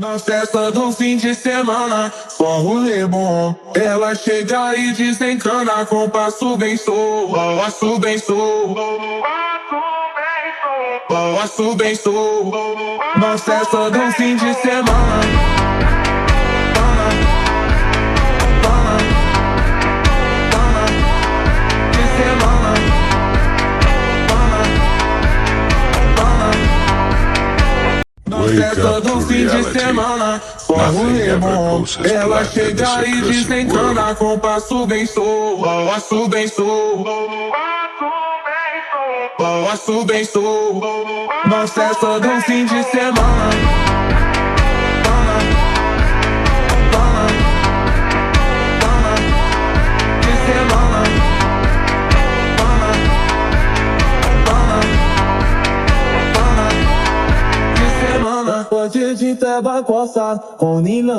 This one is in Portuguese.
Na festa do fim de semana, só rolê bom. Ela chega e desencana com passo bem sou, passo bem sou, passo bem sou. Na festa do fim de semana. Festa do fim de semana, só rolê bom. Ela chega e desencana com passo bem sou, passo bem sou, passo bem sou. Na festa do fim de semana. Pode de tabaco com Nina.